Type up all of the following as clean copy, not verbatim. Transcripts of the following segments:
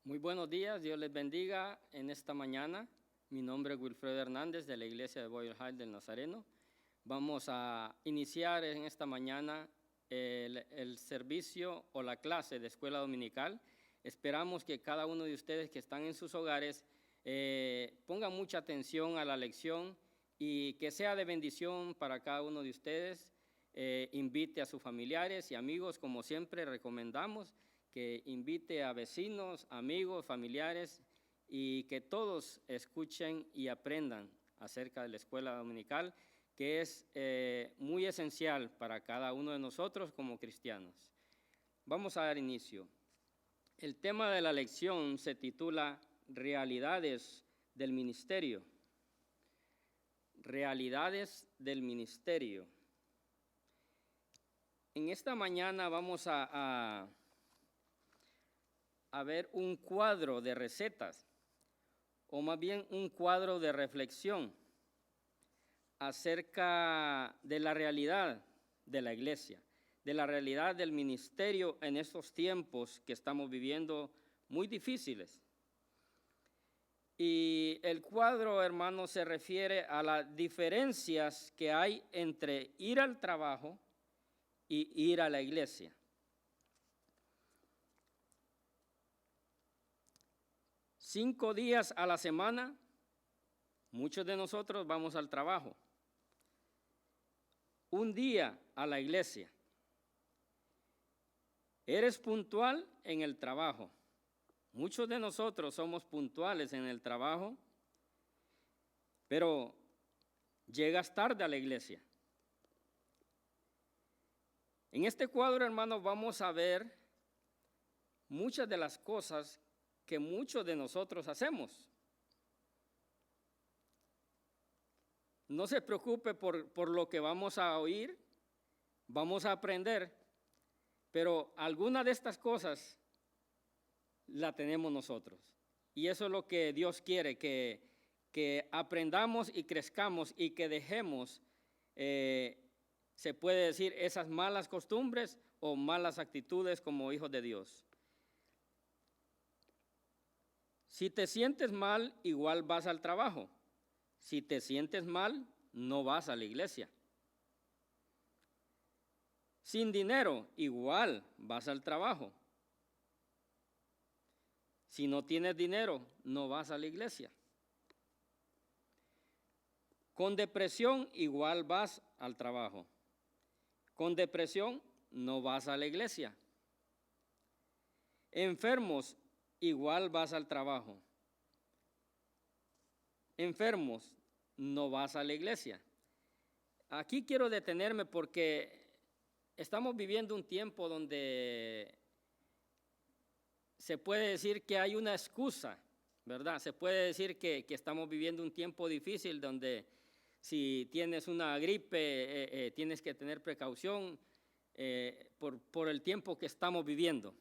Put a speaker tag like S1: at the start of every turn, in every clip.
S1: Muy buenos días, Dios les bendiga en esta mañana. Mi nombre es Wilfredo Hernández de la iglesia de Boyle Heights del Nazareno. Vamos a iniciar en esta mañana el servicio o la clase de escuela dominical. Esperamos que cada uno de ustedes que están en sus hogares pongan mucha atención a la lección y que sea de bendición para cada uno de ustedes. Invite a sus familiares y amigos, como siempre recomendamos, que invite a vecinos, amigos, familiares y que todos escuchen y aprendan acerca de la escuela dominical, que es muy esencial para cada uno de nosotros como cristianos. Vamos a dar inicio. El tema de la lección se titula Realidades del Ministerio. Realidades del Ministerio. En esta mañana vamos a ver un cuadro de recetas, o más bien un cuadro de reflexión acerca de la realidad de la iglesia, de la realidad del ministerio en estos tiempos que estamos viviendo muy difíciles. Y el cuadro, hermano, se refiere a las diferencias que hay entre ir al trabajo y ir a la iglesia. Cinco días a la semana, muchos de nosotros vamos al trabajo. Un día a la iglesia. Eres puntual en el trabajo. Muchos de nosotros somos puntuales en el trabajo, pero llegas tarde a la iglesia. En este cuadro, hermanos, vamos a ver muchas de las cosas que muchos de nosotros hacemos. No se preocupe por lo que vamos a oír, vamos a aprender, pero alguna de estas cosas la tenemos nosotros. Y eso es lo que Dios quiere, que aprendamos y crezcamos y que dejemos, se puede decir, esas malas costumbres o malas actitudes como hijos de Dios. Si te sientes mal, igual vas al trabajo. Si te sientes mal, no vas a la iglesia. Sin dinero, igual vas al trabajo. Si no tienes dinero, no vas a la iglesia. Con depresión, igual vas al trabajo. Con depresión, no vas a la iglesia. Enfermos, igual vas al trabajo. Enfermos, no vas a la iglesia. Aquí quiero detenerme porque estamos viviendo un tiempo donde se puede decir que hay una excusa, ¿verdad? Se puede decir que estamos viviendo un tiempo difícil donde si tienes una gripe tienes que tener precaución por el tiempo que estamos viviendo.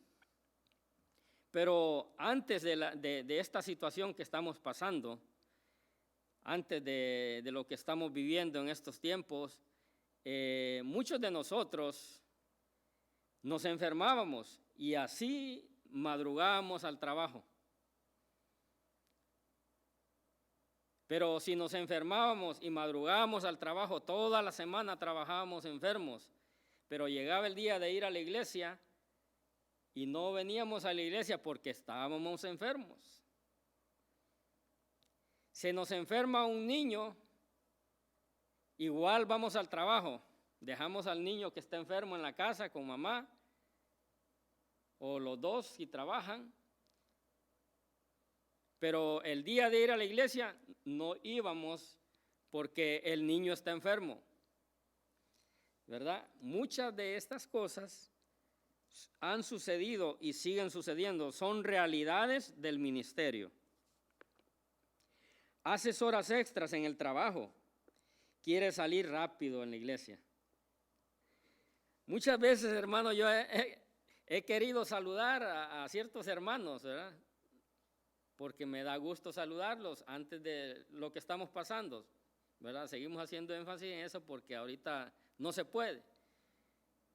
S1: Pero antes de esta situación que estamos pasando, antes de lo que estamos viviendo en estos tiempos, muchos de nosotros nos enfermábamos y así madrugábamos al trabajo. Pero si nos enfermábamos y madrugábamos al trabajo, toda la semana trabajábamos enfermos, pero llegaba el día de ir a la iglesia y no veníamos a la iglesia porque estábamos enfermos. Se nos enferma un niño, igual vamos al trabajo, dejamos al niño que está enfermo en la casa con mamá, o los dos si trabajan, pero el día de ir a la iglesia no íbamos porque el niño está enfermo, ¿verdad? Muchas de estas cosas han sucedido y siguen sucediendo, son realidades del ministerio. Haces horas extras en el trabajo, quieres salir rápido en la iglesia. Muchas veces, hermano, yo he querido saludar a ciertos hermanos, ¿verdad? Porque me da gusto saludarlos antes de lo que estamos pasando, ¿verdad? Seguimos haciendo énfasis en eso porque ahorita no se puede.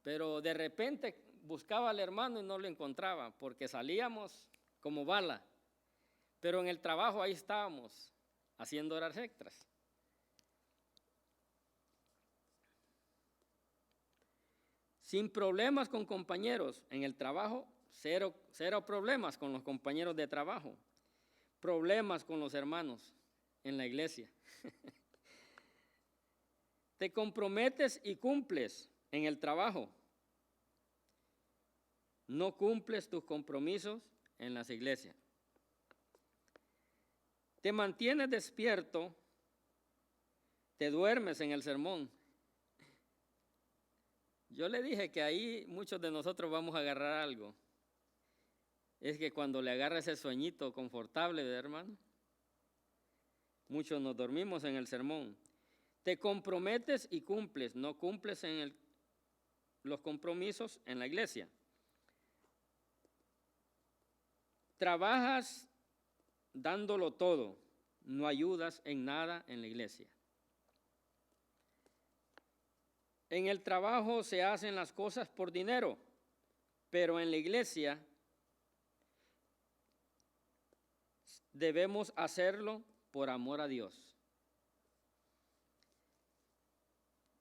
S1: Pero de repente buscaba al hermano y no lo encontraba, porque salíamos como bala. Pero en el trabajo ahí estábamos, haciendo horas extras. Sin problemas con compañeros en el trabajo, cero problemas con los compañeros de trabajo. Problemas con los hermanos en la iglesia. Te comprometes y cumples en el trabajo. No cumples tus compromisos en las iglesias. Te mantienes despierto, te duermes en el sermón. Yo le dije que ahí muchos de nosotros vamos a agarrar algo. Es que cuando le agarra ese sueñito confortable, hermano, muchos nos dormimos en el sermón. Te comprometes y cumples, no cumples en los compromisos en la iglesia. Trabajas dándolo todo, no ayudas en nada en la iglesia. En el trabajo se hacen las cosas por dinero, pero en la iglesia debemos hacerlo por amor a Dios.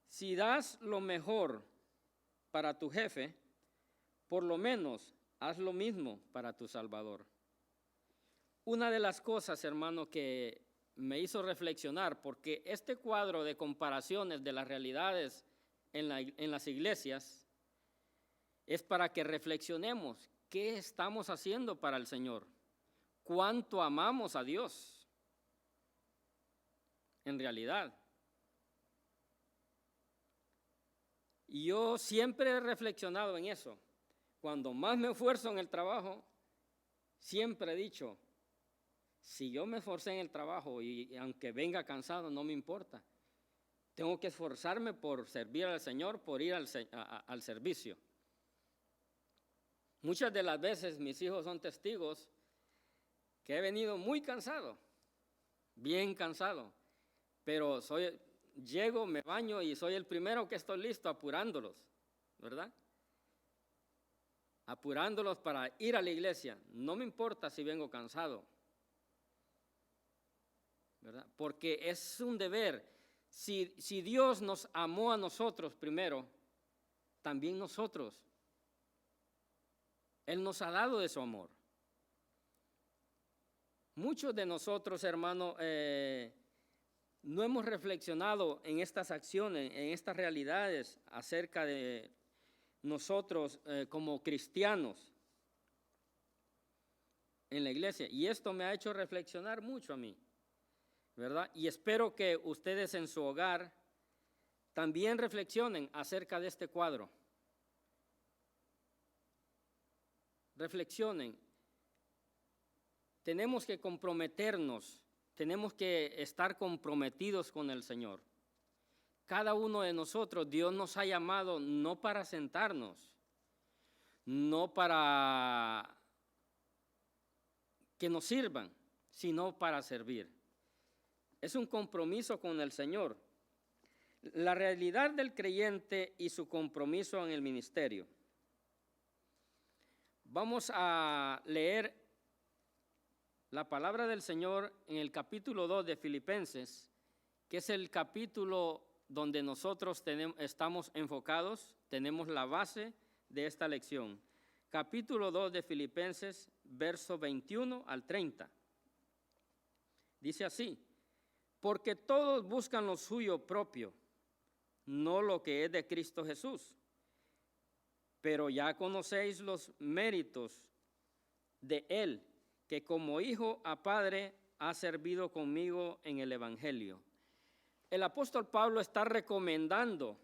S1: Si das lo mejor para tu jefe, por lo menos haz lo mismo para tu Salvador. Una de las cosas, hermano, que me hizo reflexionar, porque este cuadro de comparaciones de las realidades en las iglesias es para que reflexionemos qué estamos haciendo para el Señor, cuánto amamos a Dios en realidad. Y yo siempre he reflexionado en eso. Cuando más me esfuerzo en el trabajo, siempre he dicho, si yo me esforcé en el trabajo y aunque venga cansado, no me importa. Tengo que esforzarme por servir al Señor, por ir al servicio. Muchas de las veces mis hijos son testigos que he venido muy cansado, bien cansado, pero llego, me baño y soy el primero que estoy listo apurándolos, ¿verdad? Apurándolos para ir a la iglesia. No me importa si vengo cansado, ¿verdad? Porque es un deber. Si Dios nos amó a nosotros primero, también nosotros, Él nos ha dado de su amor. Muchos de nosotros, hermano, no hemos reflexionado en estas acciones, en estas realidades acerca de nosotros como cristianos en la iglesia. Y esto me ha hecho reflexionar mucho a mí, ¿verdad? Y espero que ustedes en su hogar también reflexionen acerca de este cuadro. Reflexionen. Tenemos que comprometernos, tenemos que estar comprometidos con el Señor. Cada uno de nosotros, Dios nos ha llamado no para sentarnos, no para que nos sirvan, sino para servir. Es un compromiso con el Señor. La realidad del creyente y su compromiso en el ministerio. Vamos a leer la palabra del Señor en el capítulo 2 de Filipenses, que es el capítulo donde nosotros estamos enfocados, tenemos la base de esta lección. Capítulo 2 de Filipenses, verso 21 al 30. Dice así: porque todos buscan lo suyo propio, no lo que es de Cristo Jesús. Pero ya conocéis los méritos de Él, que como hijo a padre ha servido conmigo en el Evangelio. El apóstol Pablo está recomendando,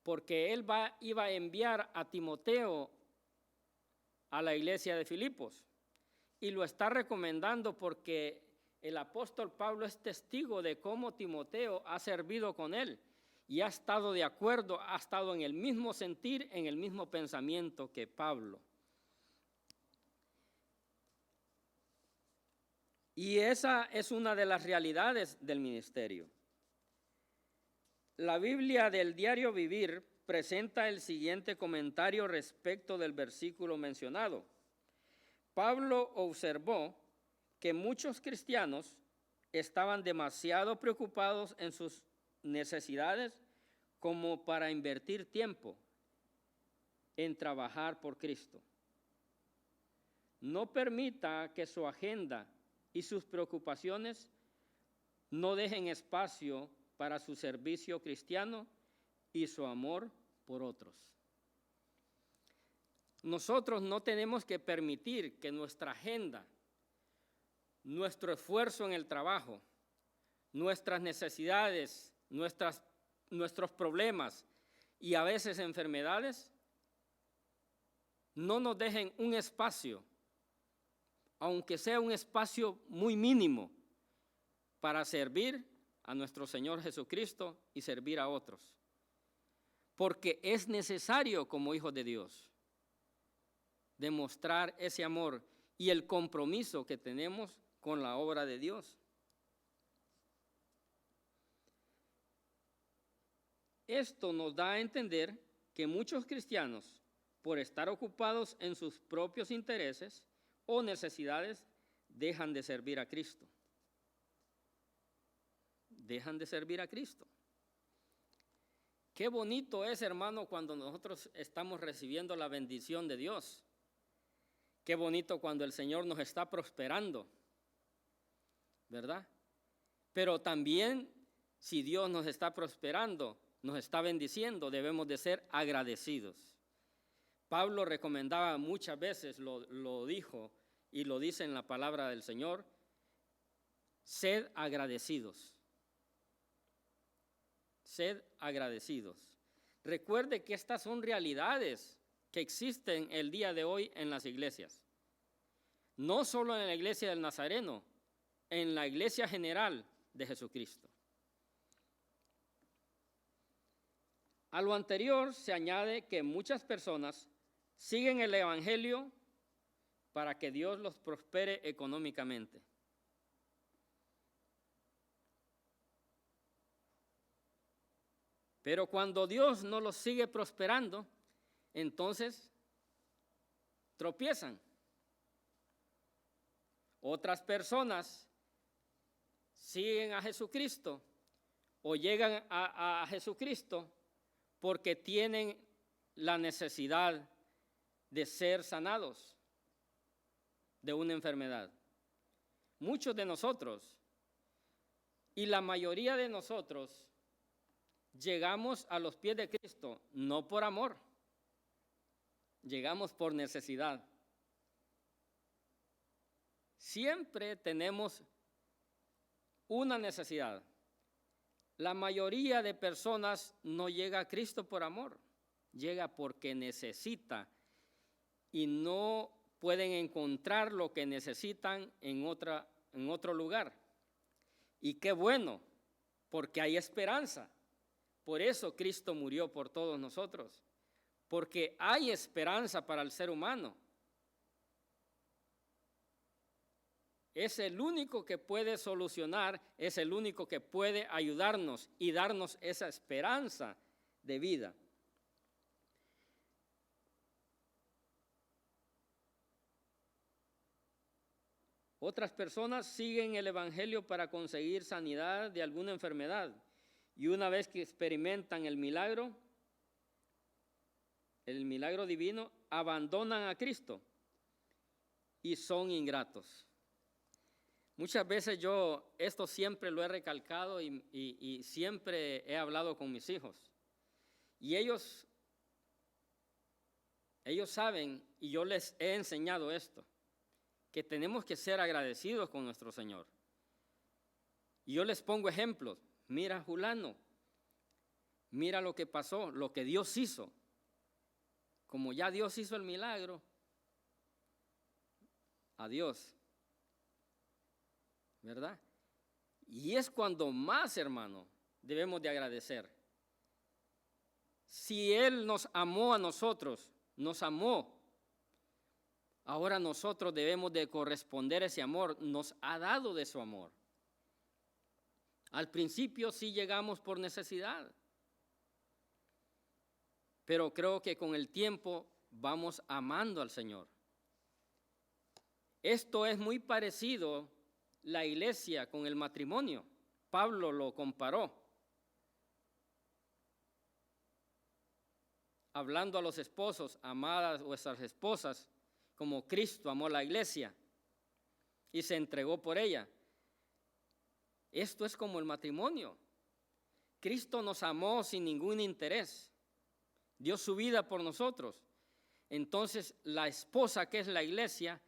S1: porque él iba a enviar a Timoteo a la iglesia de Filipos, y lo está recomendando porque el apóstol Pablo es testigo de cómo Timoteo ha servido con él y ha estado de acuerdo, ha estado en el mismo sentir, en el mismo pensamiento que Pablo. Y esa es una de las realidades del ministerio. La Biblia del Diario Vivir presenta el siguiente comentario respecto del versículo mencionado. Pablo observó que muchos cristianos estaban demasiado preocupados en sus necesidades como para invertir tiempo en trabajar por Cristo. No permita que su agenda y sus preocupaciones no dejen espacio para su servicio cristiano y su amor por otros. Nosotros no tenemos que permitir que nuestra agenda, nuestro esfuerzo en el trabajo, nuestras necesidades, nuestros problemas y a veces enfermedades no nos dejen un espacio, aunque sea un espacio muy mínimo, para servir a nuestro Señor Jesucristo y servir a otros. Porque es necesario, como hijos de Dios, demostrar ese amor y el compromiso que tenemos con la obra de Dios. Esto nos da a entender que muchos cristianos, por estar ocupados en sus propios intereses o necesidades, dejan de servir a Cristo. Dejan de servir a Cristo. Qué bonito es, hermano, cuando nosotros estamos recibiendo la bendición de Dios. Qué bonito cuando el Señor nos está prosperando, ¿verdad? Pero también, si Dios nos está prosperando, nos está bendiciendo, debemos de ser agradecidos. Pablo recomendaba muchas veces, lo dijo y lo dice en la palabra del Señor, sed agradecidos. Sed agradecidos. Recuerde que estas son realidades que existen el día de hoy en las iglesias. No solo en la iglesia del Nazareno, en la iglesia general de Jesucristo. A lo anterior se añade que muchas personas siguen el evangelio para que Dios los prospere económicamente. Pero cuando Dios no los sigue prosperando, entonces tropiezan. Otras personas siguen a Jesucristo o llegan a Jesucristo porque tienen la necesidad de ser sanados de una enfermedad. Muchos de nosotros y la mayoría de nosotros llegamos a los pies de Cristo no por amor, llegamos por necesidad. Siempre tenemos una necesidad. La mayoría de personas no llega a Cristo por amor, llega porque necesita y no pueden encontrar lo que necesitan en otro lugar. Y qué bueno, porque hay esperanza. Por eso Cristo murió por todos nosotros, porque hay esperanza para el ser humano. Es el único que puede solucionar, es el único que puede ayudarnos y darnos esa esperanza de vida. Otras personas siguen el evangelio para conseguir sanidad de alguna enfermedad y una vez que experimentan el milagro divino, abandonan a Cristo y son ingratos. Muchas veces yo esto siempre lo he recalcado y siempre he hablado con mis hijos. Y ellos saben, y yo les he enseñado esto, que tenemos que ser agradecidos con nuestro Señor. Y yo les pongo ejemplos. Mira, Julano, mira lo que pasó, lo que Dios hizo. Como ya Dios hizo el milagro, adiós. ¿Verdad? Y es cuando más, hermano, debemos de agradecer. Si Él nos amó a nosotros, nos amó, ahora nosotros debemos de corresponder ese amor, nos ha dado de su amor. Al principio sí llegamos por necesidad, pero creo que con el tiempo vamos amando al Señor. Esto es muy parecido la iglesia con el matrimonio. Pablo lo comparó, hablando a los esposos: amadas vuestras esposas, como Cristo amó la iglesia y se entregó por ella. Esto es como el matrimonio. Cristo nos amó sin ningún interés, dio su vida por nosotros. Entonces, la esposa, que es la iglesia,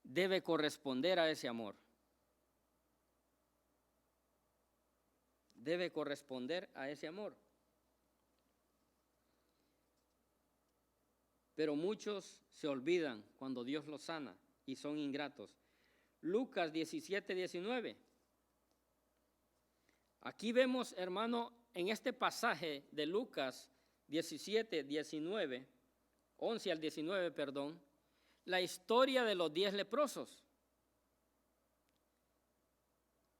S1: debe corresponder a ese amor. Debe corresponder a ese amor. Pero muchos se olvidan cuando Dios los sana y son ingratos. Lucas 17:19. Aquí vemos, hermano, en este pasaje de Lucas 17:19, 11 al 19, perdón, la historia de los 10 leprosos.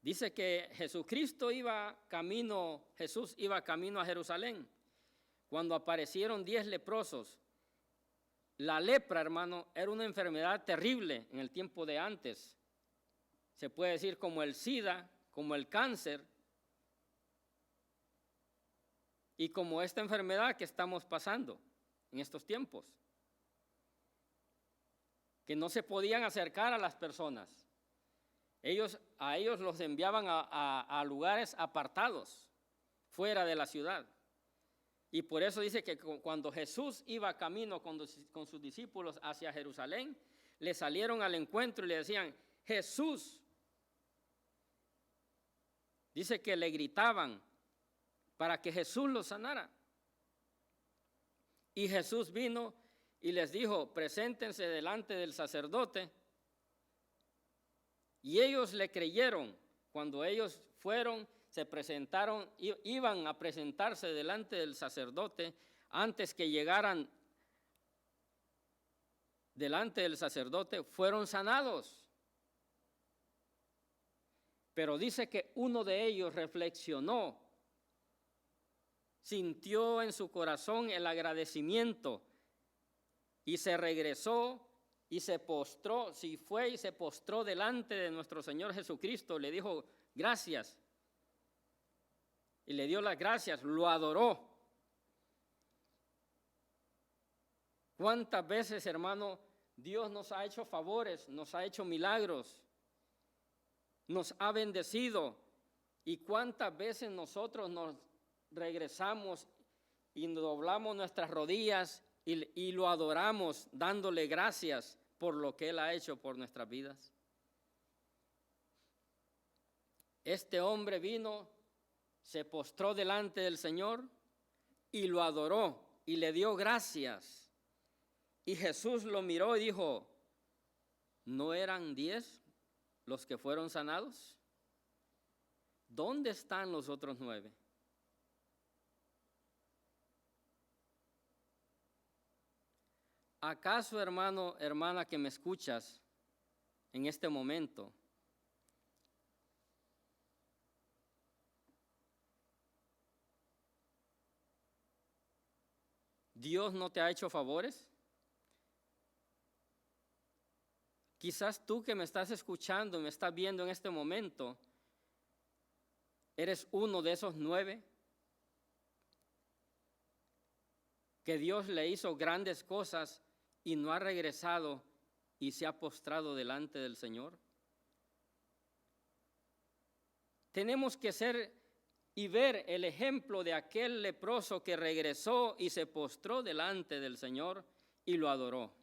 S1: Dice que Jesús iba camino a Jerusalén cuando aparecieron 10 leprosos. La lepra, hermano, era una enfermedad terrible en el tiempo de antes. Se puede decir como el SIDA, como el cáncer y como esta enfermedad que estamos pasando en estos tiempos, que no se podían acercar a las personas. A ellos los enviaban a lugares apartados, fuera de la ciudad. Y por eso dice que cuando Jesús iba camino con sus discípulos hacia Jerusalén, le salieron al encuentro y le decían: Jesús. Dice que le gritaban para que Jesús los sanara. Y Jesús vino y les dijo: preséntense delante del sacerdote. Y ellos le creyeron. Cuando ellos fueron, se presentaron, iban a presentarse delante del sacerdote. Antes que llegaran delante del sacerdote, fueron sanados. Pero dice que uno de ellos reflexionó, sintió en su corazón el agradecimiento y se regresó y se postró, y se postró delante de nuestro Señor Jesucristo. Le dijo: gracias. Y le dio las gracias, lo adoró. ¿Cuántas veces, hermano, Dios nos ha hecho favores, nos ha hecho milagros, nos ha bendecido? ¿Y cuántas veces nosotros nos regresamos y doblamos nuestras rodillas y lo adoramos, dándole gracias por lo que Él ha hecho por nuestras vidas? Este hombre vino, se postró delante del Señor y lo adoró y le dio gracias. Y Jesús lo miró y dijo: ¿no eran 10 los que fueron sanados? ¿Dónde están los otros 9? ¿Acaso, hermano, hermana que me escuchas en este momento, Dios no te ha hecho favores? Quizás tú que me estás escuchando, me estás viendo en este momento, eres uno de esos 9 que Dios le hizo grandes cosas y no ha regresado y se ha postrado delante del Señor. Tenemos que ser y ver el ejemplo de aquel leproso que regresó y se postró delante del Señor y lo adoró.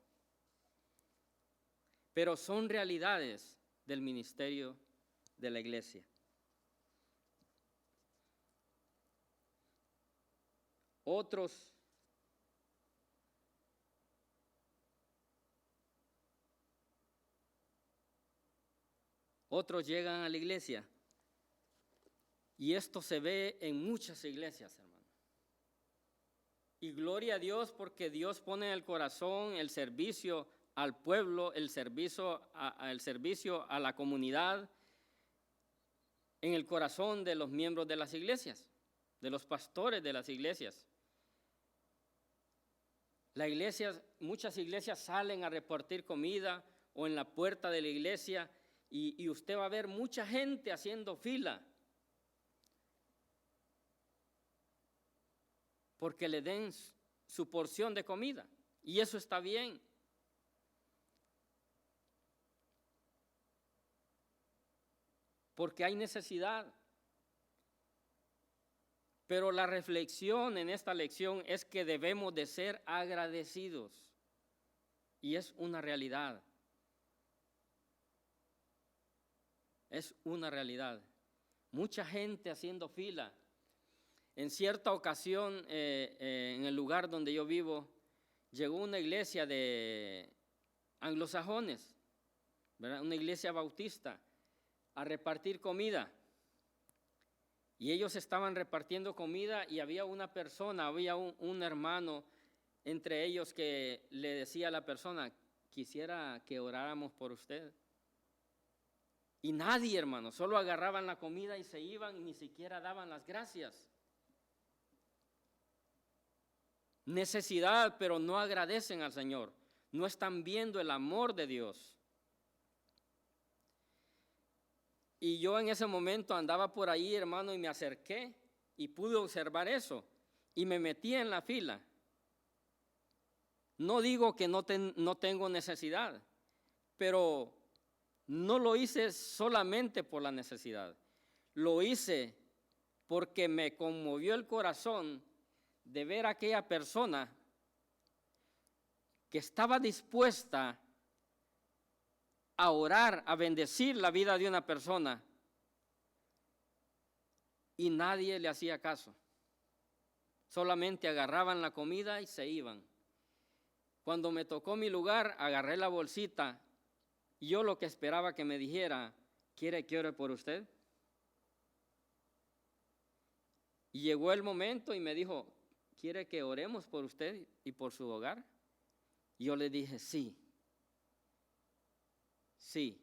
S1: Pero son realidades del ministerio de la iglesia. Otros llegan a la iglesia y esto se ve en muchas iglesias, hermano. Y gloria a Dios, porque Dios pone en el corazón el servicio al pueblo, el servicio a la comunidad, en el corazón de los miembros de las iglesias, de los pastores de las iglesias. Muchas iglesias salen a repartir comida o en la puerta de la iglesia y usted va a ver mucha gente haciendo fila porque le den su porción de comida. Y eso está bien. Porque hay necesidad. Pero la reflexión en esta lección es que debemos de ser agradecidos. Y es una realidad. Es una realidad. Mucha gente haciendo fila. En cierta ocasión, en el lugar donde yo vivo, llegó una iglesia de anglosajones, ¿verdad? Una iglesia bautista, a repartir comida. Y ellos estaban repartiendo comida y había una persona, había un hermano entre ellos que le decía a la persona, quisiera que oráramos por usted. Y nadie, hermano, solo agarraban la comida y se iban y ni siquiera daban las gracias. Necesidad, pero no agradecen al Señor. No están viendo el amor de Dios. Y yo en ese momento andaba por ahí, hermano, y me acerqué y pude observar eso. Y me metí en la fila. No digo que no tengo necesidad, pero no lo hice solamente por la necesidad. Lo hice porque me conmovió el corazón de ver a aquella persona que estaba dispuesta a orar, a bendecir la vida de una persona y nadie le hacía caso. Solamente agarraban la comida y se iban. Cuando me tocó mi lugar, agarré la bolsita y yo lo que esperaba que me dijera, ¿quiere que ore por usted? Y llegó el momento y me dijo, ¿quiere que oremos por usted y por su hogar? Y yo le dije, sí. Sí,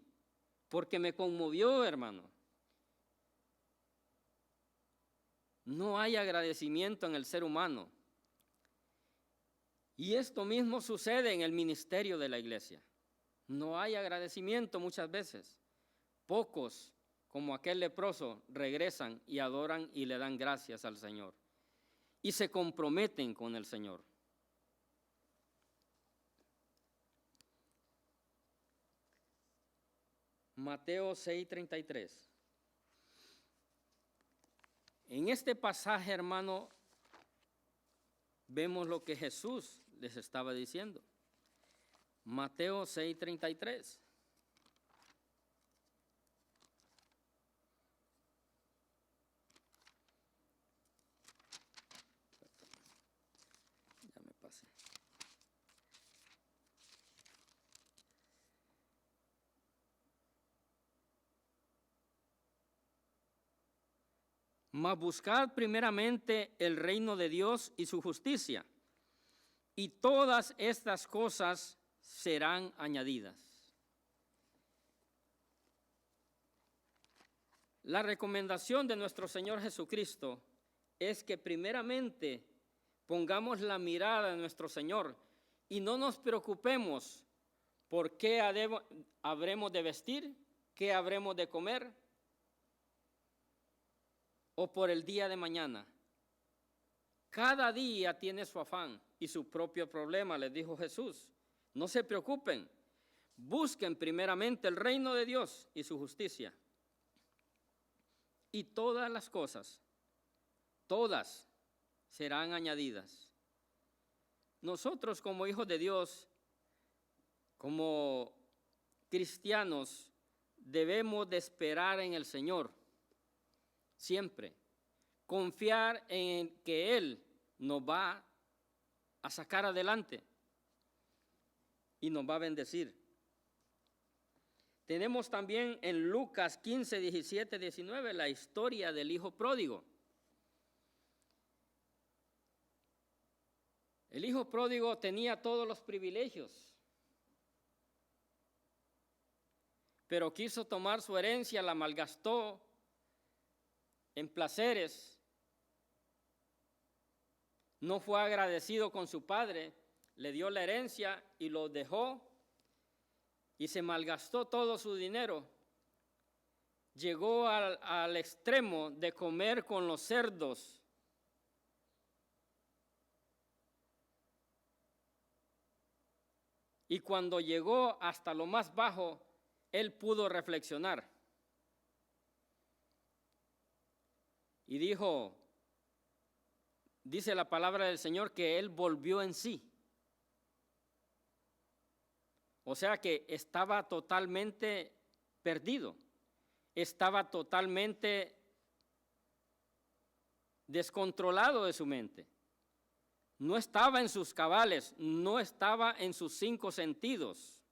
S1: porque me conmovió, hermano. No hay agradecimiento en el ser humano. Y esto mismo sucede en el ministerio de la iglesia. No hay agradecimiento muchas veces. Pocos, como aquel leproso, regresan y adoran y le dan gracias al Señor. Y se comprometen con el Señor. Mateo 6:33. En este pasaje, hermano, vemos lo que Jesús les estaba diciendo. Mateo 6:33. Ya me pasé. Mas buscad primeramente el reino de Dios y su justicia, y todas estas cosas serán añadidas. La recomendación de nuestro Señor Jesucristo es que primeramente pongamos la mirada en nuestro Señor y no nos preocupemos por qué habremos de vestir, qué habremos de comer, o por el día de mañana. Cada día tiene su afán y su propio problema, les dijo Jesús. No se preocupen, busquen primeramente el reino de Dios y su justicia. Y todas las cosas, todas serán añadidas. Nosotros como hijos de Dios, como cristianos, debemos de esperar en el Señor. Siempre, confiar en que Él nos va a sacar adelante y nos va a bendecir. Tenemos también en Lucas 15, 17, 19 la historia del hijo pródigo. El hijo pródigo tenía todos los privilegios, pero quiso tomar su herencia, la malgastó en placeres, no fue agradecido con su padre le dio la herencia y lo dejó y se malgastó todo su dinero. Llegó al extremo de comer con los cerdos. Y cuando llegó hasta lo más bajo, él pudo reflexionar. Y dice la palabra del Señor que él volvió en sí. O sea que estaba totalmente perdido, estaba totalmente descontrolado de su mente. No estaba en sus cabales, no estaba en sus 5 sentidos.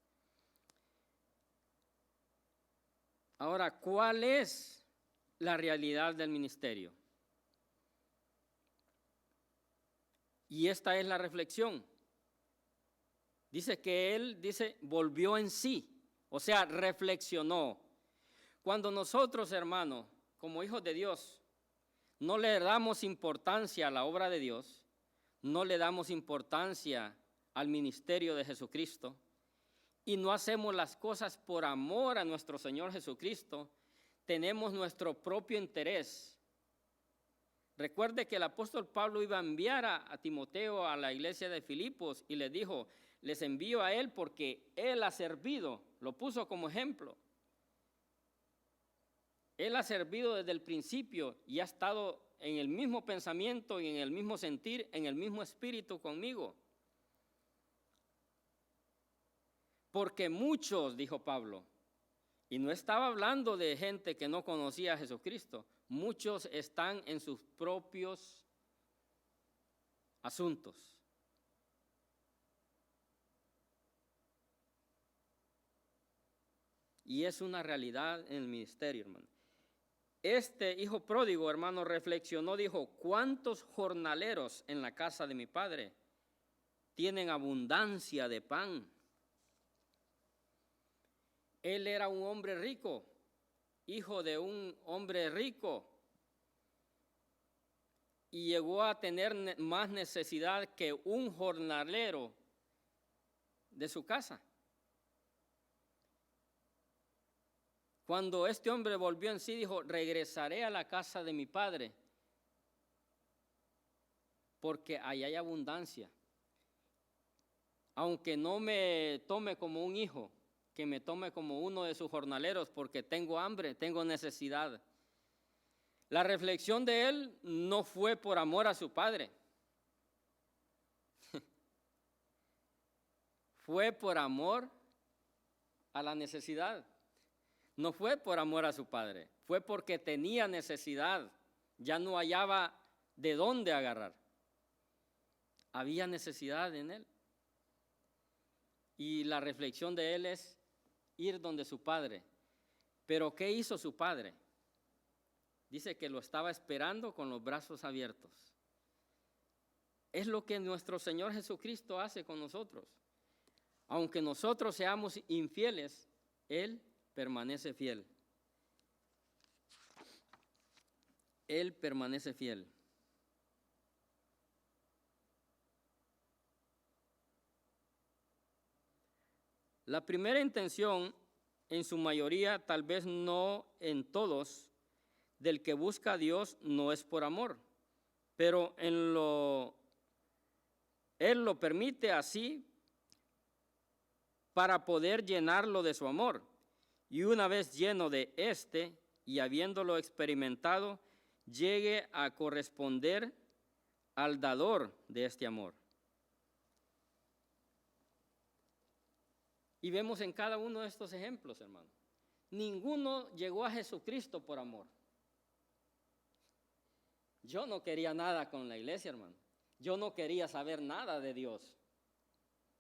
S1: Ahora, ¿cuál es la realidad del ministerio? Y esta es la reflexión. Dice que él, volvió en sí, o sea, reflexionó. Cuando nosotros, hermanos, como hijos de Dios, no le damos importancia a la obra de Dios, no le damos importancia al ministerio de Jesucristo y no hacemos las cosas por amor a nuestro Señor Jesucristo, tenemos nuestro propio interés. Recuerde que el apóstol Pablo iba a enviar a Timoteo a la iglesia de Filipos y le dijo, les envío a él porque él ha servido, lo puso como ejemplo. Él ha servido desde el principio y ha estado en el mismo pensamiento y en el mismo sentir, en el mismo espíritu conmigo. Porque muchos, dijo Pablo, y no estaba hablando de gente que no conocía a Jesucristo, muchos están en sus propios asuntos. Y es una realidad en el ministerio, hermano. Este hijo pródigo, hermano, reflexionó, dijo, ¿cuántos jornaleros en la casa de mi padre tienen abundancia de pan? Él era un hombre rico, hijo de un hombre rico, y llegó a tener más necesidad que un jornalero de su casa. Cuando este hombre volvió en sí, dijo, regresaré a la casa de mi padre, porque ahí hay abundancia. Aunque no me tome como un hijo, que me tome como uno de sus jornaleros, porque tengo hambre, tengo necesidad. La reflexión de él no fue por amor a su padre, fue por amor a la necesidad. No fue por amor a su padre, fue porque tenía necesidad, ya no hallaba de dónde agarrar. Había necesidad en él. Y la reflexión de él es ir donde su padre. Pero ¿qué hizo su padre? Dice que lo estaba esperando con los brazos abiertos. Es lo que nuestro Señor Jesucristo hace con nosotros. Aunque nosotros seamos infieles, Él permanece fiel. Él permanece fiel. La primera intención, en su mayoría, tal vez no en todos, del que busca a Dios no es por amor, pero Él lo permite así para poder llenarlo de su amor. Y una vez lleno de este y habiéndolo experimentado, llegue a corresponder al dador de este amor. Y vemos en cada uno de estos ejemplos, hermano, ninguno llegó a Jesucristo por amor. Yo no quería nada con la iglesia, hermano. Yo no quería saber nada de Dios.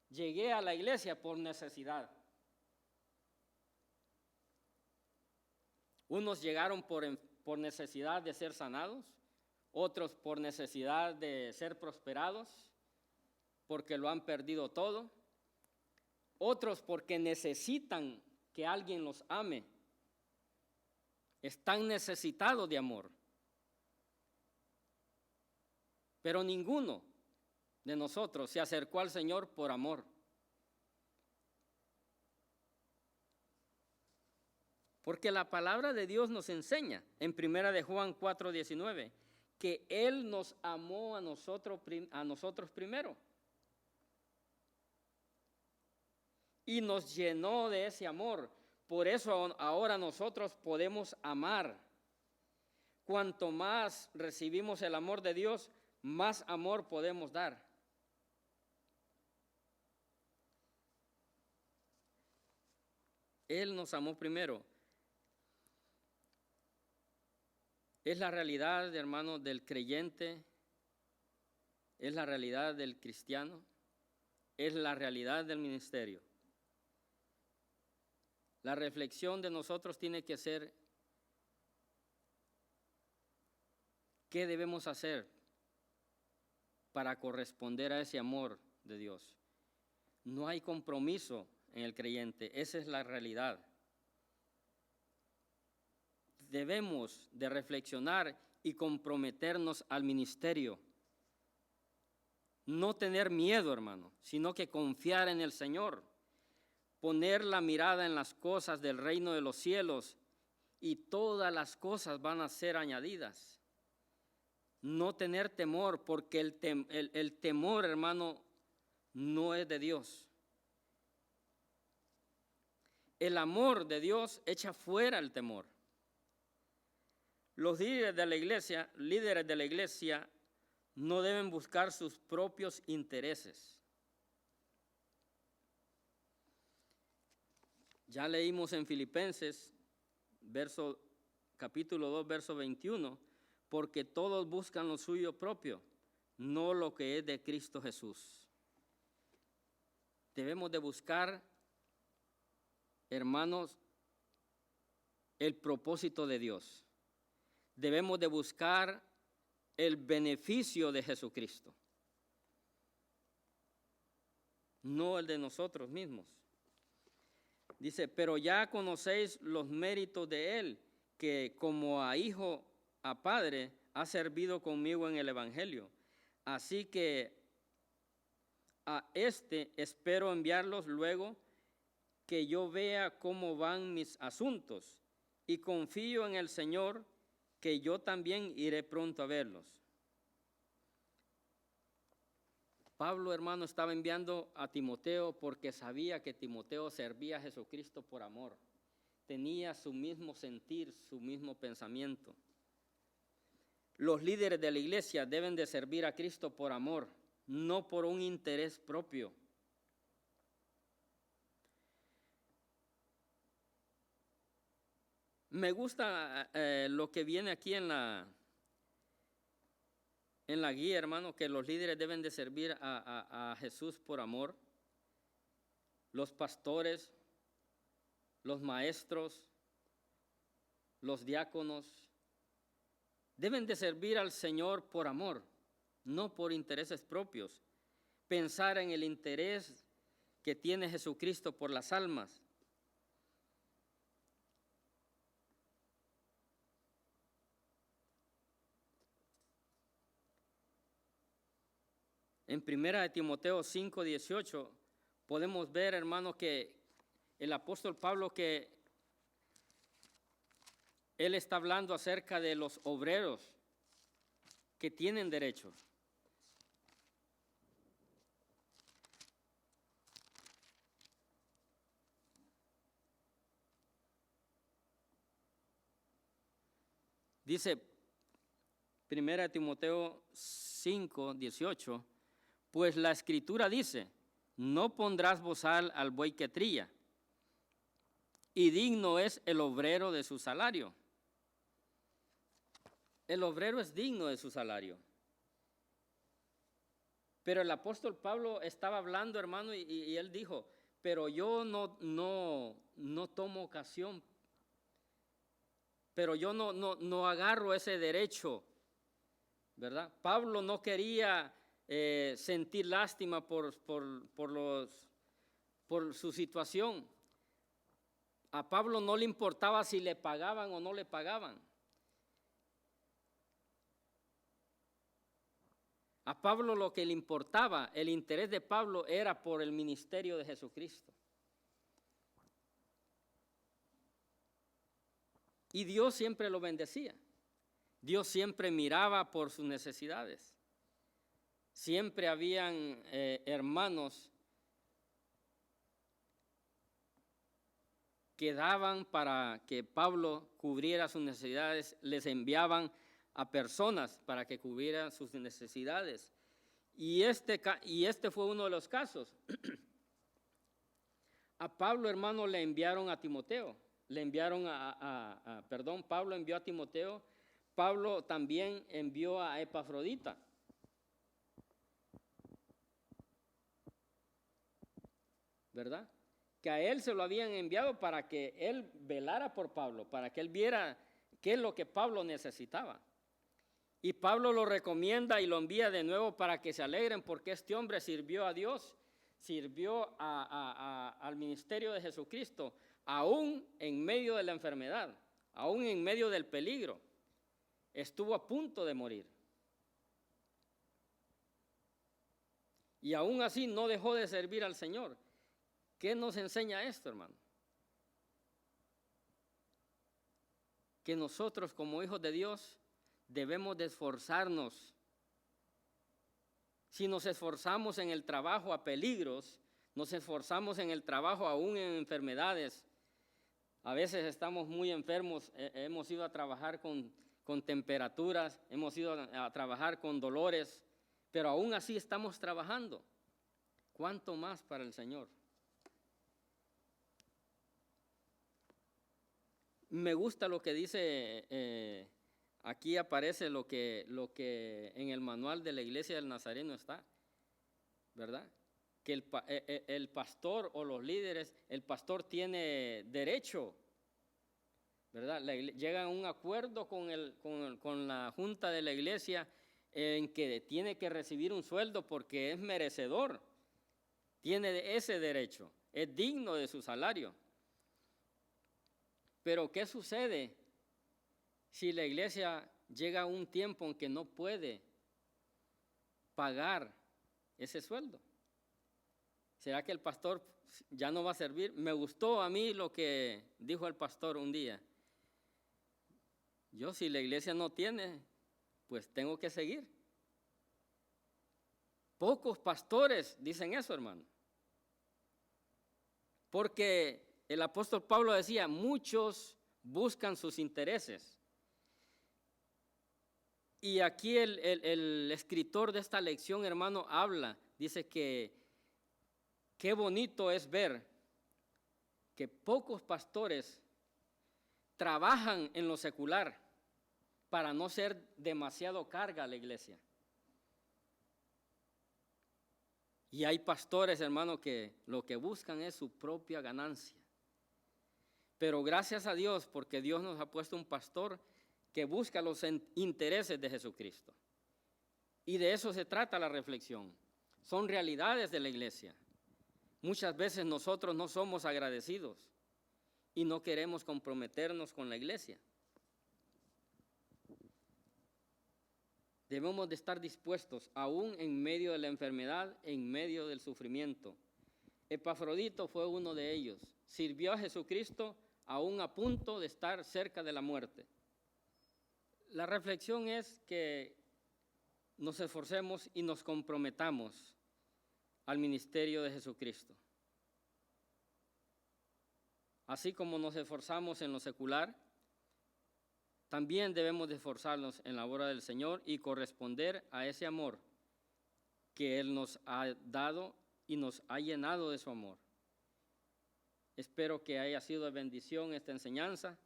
S1: Llegué a la iglesia por necesidad. Unos llegaron por necesidad de ser sanados, otros por necesidad de ser prosperados, porque lo han perdido todo, otros porque necesitan que alguien los ame, están necesitados de amor. Pero ninguno de nosotros se acercó al Señor por amor. Porque la palabra de Dios nos enseña en 1 de Juan 4:19 que Él nos amó a nosotros primero y nos llenó de ese amor. Por eso ahora nosotros podemos amar. Cuanto más recibimos el amor de Dios, más amor podemos dar. Él nos amó primero. Es la realidad, hermano, del creyente, es la realidad del cristiano, es la realidad del ministerio. La reflexión de nosotros tiene que ser, ¿qué debemos hacer para corresponder a ese amor de Dios? No hay compromiso en el creyente, esa es la realidad. Debemos de reflexionar y comprometernos al ministerio. No tener miedo, hermano, sino que confiar en el Señor. Poner la mirada en las cosas del reino de los cielos y todas las cosas van a ser añadidas. No tener temor, porque el temor, hermano, no es de Dios. El amor de Dios echa fuera el temor. Los líderes de la iglesia no deben buscar sus propios intereses. Ya leímos en Filipenses, capítulo 2, verso 21, porque todos buscan lo suyo propio, no lo que es de Cristo Jesús. Debemos de buscar, hermanos, el propósito de Dios. Debemos de buscar el beneficio de Jesucristo, no el de nosotros mismos. Dice, pero ya conocéis los méritos de Él, que como a hijo, a padre, ha servido conmigo en el Evangelio. Así que a espero enviarlos luego que yo vea cómo van mis asuntos, y confío en el Señor que yo también iré pronto a verlos. Pablo, hermano, estaba enviando a Timoteo porque sabía que Timoteo servía a Jesucristo por amor. Tenía su mismo sentir, su mismo pensamiento. Los líderes de la iglesia deben de servir a Cristo por amor, no por un interés propio. Me gusta lo que viene aquí en la guía, hermano, que los líderes deben de servir a Jesús por amor. Los pastores, los maestros, los diáconos, deben de servir al Señor por amor, no por intereses propios. Pensar en el interés que tiene Jesucristo por las almas. En 1 de Timoteo 5:18 podemos ver, hermano, que el apóstol Pablo, que él está hablando acerca de los obreros que tienen derechos. Dice 1 de Timoteo 5:18, pues la Escritura dice, no pondrás bozal al buey que trilla, y digno es el obrero de su salario. El obrero es digno de su salario. Pero el apóstol Pablo estaba hablando, hermano, y él dijo, pero yo no tomo ocasión, pero yo no agarro ese derecho, ¿verdad? Pablo no quería sentir lástima por su situación. A Pablo no le importaba si le pagaban o no le pagaban. A Pablo lo que le importaba, el interés de Pablo era por el ministerio de Jesucristo. Y Dios siempre lo bendecía. Dios siempre miraba por sus necesidades. Siempre habían hermanos que daban para que Pablo cubriera sus necesidades, les enviaban a personas para que cubrieran sus necesidades. Y este fue uno de los casos. A Pablo, hermano, le enviaron a Timoteo. Pablo envió a Timoteo. Pablo también envió a Epafrodita. ¿Verdad? Que a él se lo habían enviado para que él velara por Pablo, para que él viera qué es lo que Pablo necesitaba. Y Pablo lo recomienda y lo envía de nuevo para que se alegren porque este hombre sirvió a Dios, sirvió al ministerio de Jesucristo, aún en medio de la enfermedad, aún en medio del peligro. Estuvo a punto de morir. Y aún así no dejó de servir al Señor. ¿Qué nos enseña esto, hermano? Que nosotros como hijos de Dios debemos de esforzarnos. Si nos esforzamos en el trabajo a peligros, nos esforzamos en el trabajo aún en enfermedades. A veces estamos muy enfermos, hemos ido a trabajar con temperaturas, hemos ido a trabajar con dolores, pero aún así estamos trabajando. ¿Cuánto más para el Señor? Me gusta lo que dice, aquí aparece lo que en el manual de la Iglesia del Nazareno está, ¿verdad? Que el pastor o los líderes, el pastor tiene derecho, ¿verdad? Llegan a un acuerdo con la junta de la iglesia en que tiene que recibir un sueldo porque es merecedor, tiene ese derecho, es digno de su salario. Pero ¿qué sucede si la iglesia llega a un tiempo en que no puede pagar ese sueldo? ¿Será que el pastor ya no va a servir? Me gustó a mí lo que dijo el pastor un día. Yo, si la iglesia no tiene, pues tengo que seguir. Pocos pastores dicen eso, hermano. Porque el apóstol Pablo decía, muchos buscan sus intereses. Y aquí el escritor de esta lección, hermano, habla, dice que qué bonito es ver que pocos pastores trabajan en lo secular para no ser demasiado carga a la iglesia. Y hay pastores, hermano, que lo que buscan es su propia ganancia. Pero gracias a Dios, porque Dios nos ha puesto un pastor que busca los intereses de Jesucristo. Y de eso se trata la reflexión. Son realidades de la iglesia. Muchas veces nosotros no somos agradecidos y no queremos comprometernos con la iglesia. Debemos de estar dispuestos, aún en medio de la enfermedad, en medio del sufrimiento. Epafrodito fue uno de ellos. Sirvió a Jesucristo aún a punto de estar cerca de la muerte. La reflexión es que nos esforcemos y nos comprometamos al ministerio de Jesucristo. Así como nos esforzamos en lo secular, también debemos de esforzarnos en la obra del Señor y corresponder a ese amor que Él nos ha dado y nos ha llenado de su amor. Espero que haya sido de bendición esta enseñanza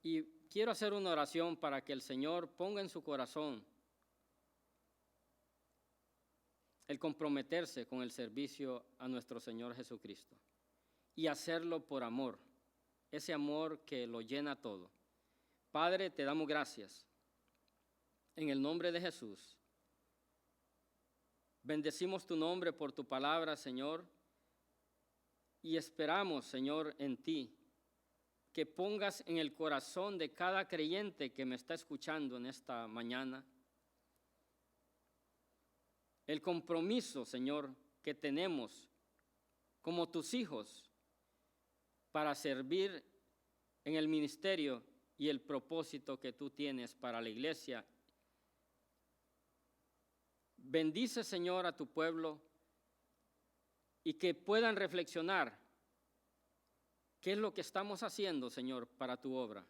S1: y quiero hacer una oración para que el Señor ponga en su corazón el comprometerse con el servicio a nuestro Señor Jesucristo y hacerlo por amor, ese amor que lo llena todo. Padre, te damos gracias en el nombre de Jesús. Bendecimos tu nombre por tu palabra, Señor, y esperamos, Señor, en ti, que pongas en el corazón de cada creyente que me está escuchando en esta mañana, el compromiso, Señor, que tenemos como tus hijos para servir en el ministerio y el propósito que tú tienes para la iglesia. Bendice, Señor, a tu pueblo y que puedan reflexionar qué es lo que estamos haciendo, Señor, para tu obra,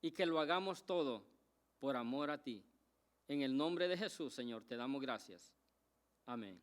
S1: y que lo hagamos todo por amor a ti. En el nombre de Jesús, Señor, te damos gracias. Amén.